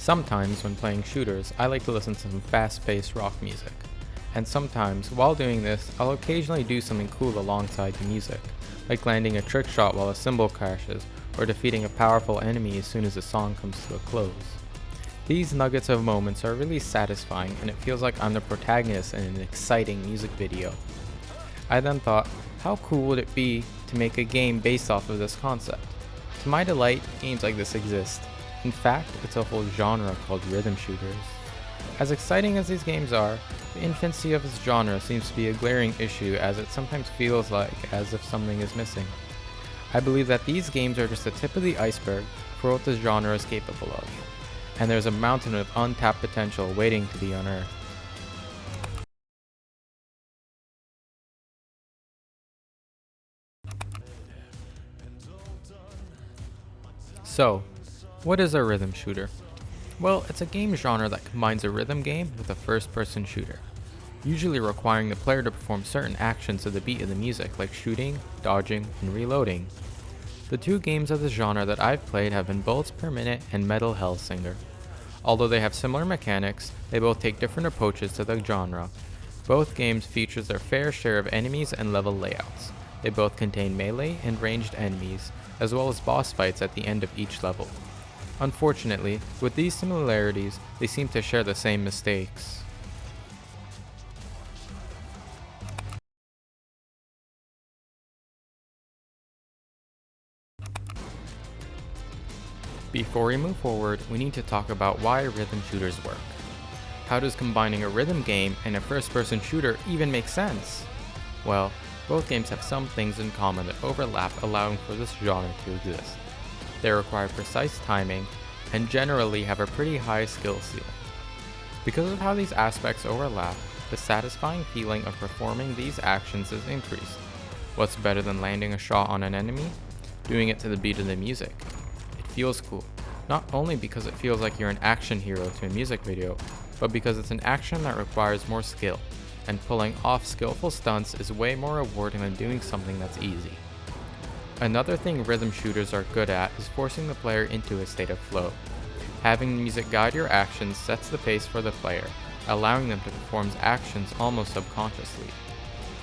Sometimes when playing shooters, I like to listen to some fast-paced rock music. And sometimes, while doing this, I'll occasionally do something cool alongside the music, like landing a trick shot while a cymbal crashes, or defeating a powerful enemy as soon as the song comes to a close. These nuggets of moments are really satisfying, and it feels like I'm the protagonist in an exciting music video. I then thought, how cool would it be to make a game based off of this concept? To my delight, games like this exist. In fact, it's a whole genre called rhythm shooters. As exciting as these games are, the infancy of this genre seems to be a glaring issue, as it sometimes feels like as if something is missing. I believe that these games are just the tip of the iceberg for what this genre is capable of, and there's a mountain of untapped potential waiting to be unearthed. So, what is a rhythm shooter? Well, it's a game genre that combines a rhythm game with a first-person shooter, usually requiring the player to perform certain actions to the beat of the music, like shooting, dodging, and reloading. The two games of this genre that I've played have been Bullets Per Minute and Metal Hellsinger. Although they have similar mechanics, they both take different approaches to the genre. Both games feature their fair share of enemies and level layouts. They both contain melee and ranged enemies, as well as boss fights at the end of each level. Unfortunately, with these similarities, they seem to share the same mistakes. Before we move forward, we need to talk about why rhythm shooters work. How does combining a rhythm game and a first-person shooter even make sense? Well, both games have some things in common that overlap, allowing for this genre to exist. They require precise timing, and generally have a pretty high skill ceiling. Because of how these aspects overlap, the satisfying feeling of performing these actions is increased. What's better than landing a shot on an enemy? Doing it to the beat of the music. It feels cool, not only because it feels like you're an action hero to a music video, but because it's an action that requires more skill, and pulling off skillful stunts is way more rewarding than doing something that's easy. Another thing rhythm shooters are good at is forcing the player into a state of flow. Having the music guide your actions sets the pace for the player, allowing them to perform actions almost subconsciously.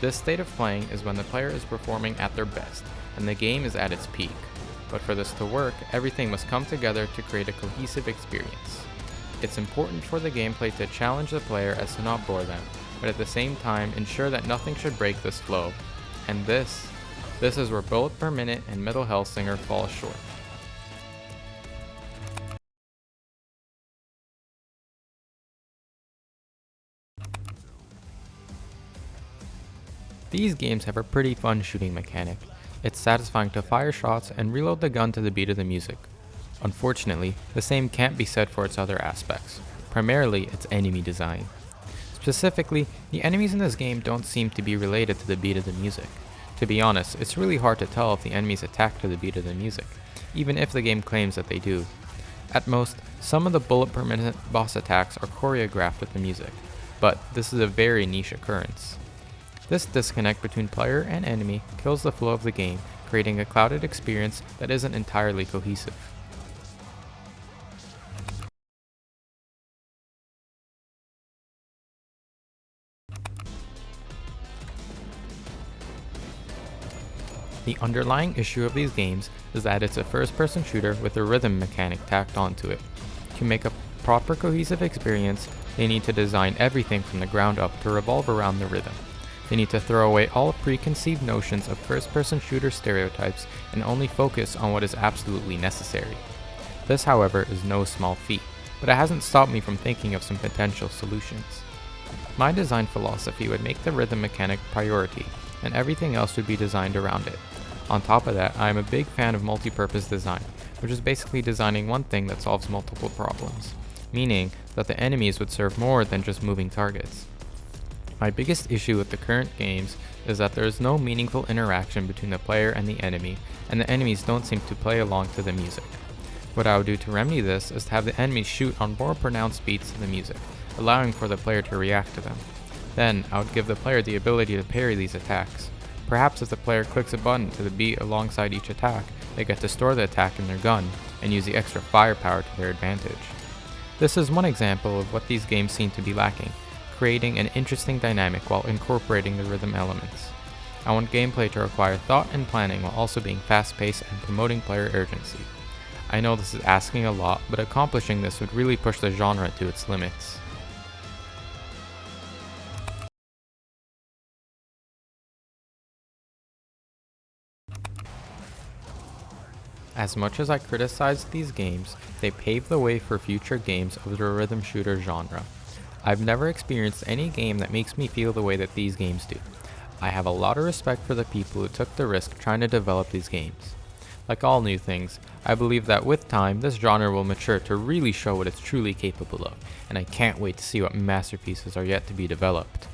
This state of playing is when the player is performing at their best, and the game is at its peak. But for this to work, everything must come together to create a cohesive experience. It's important for the gameplay to challenge the player as to not bore them, but at the same time ensure that nothing should break this flow. And this is where Bullet Per Minute and Metal Hellsinger fall short. These games have a pretty fun shooting mechanic. It's satisfying to fire shots and reload the gun to the beat of the music. Unfortunately, the same can't be said for its other aspects, primarily its enemy design. Specifically, the enemies in this game don't seem to be related to the beat of the music. To be honest, it's really hard to tell if the enemies attack to the beat of the music, even if the game claims that they do. At most, some of the Bullet Per Minute boss attacks are choreographed with the music, but this is a very niche occurrence. This disconnect between player and enemy kills the flow of the game, creating a clouded experience that isn't entirely cohesive. The underlying issue of these games is that it's a first-person shooter with a rhythm mechanic tacked onto it. To make a proper cohesive experience, they need to design everything from the ground up to revolve around the rhythm. They need to throw away all preconceived notions of first-person shooter stereotypes and only focus on what is absolutely necessary. This, however, is no small feat, but it hasn't stopped me from thinking of some potential solutions. My design philosophy would make the rhythm mechanic priority, and everything else would be designed around it. On top of that, I am a big fan of multi-purpose design, which is basically designing one thing that solves multiple problems, meaning that the enemies would serve more than just moving targets. My biggest issue with the current games is that there is no meaningful interaction between the player and the enemy, and the enemies don't seem to play along to the music. What I would do to remedy this is to have the enemies shoot on more pronounced beats to the music, allowing for the player to react to them. Then, I would give the player the ability to parry these attacks. Perhaps if the player clicks a button to the beat alongside each attack, they get to store the attack in their gun and use the extra firepower to their advantage. This is one example of what these games seem to be lacking, creating an interesting dynamic while incorporating the rhythm elements. I want gameplay to require thought and planning while also being fast-paced and promoting player urgency. I know this is asking a lot, but accomplishing this would really push the genre to its limits. As much as I criticize these games, they pave the way for future games of the rhythm shooter genre. I've never experienced any game that makes me feel the way that these games do. I have a lot of respect for the people who took the risk trying to develop these games. Like all new things, I believe that with time, this genre will mature to really show what it's truly capable of, and I can't wait to see what masterpieces are yet to be developed.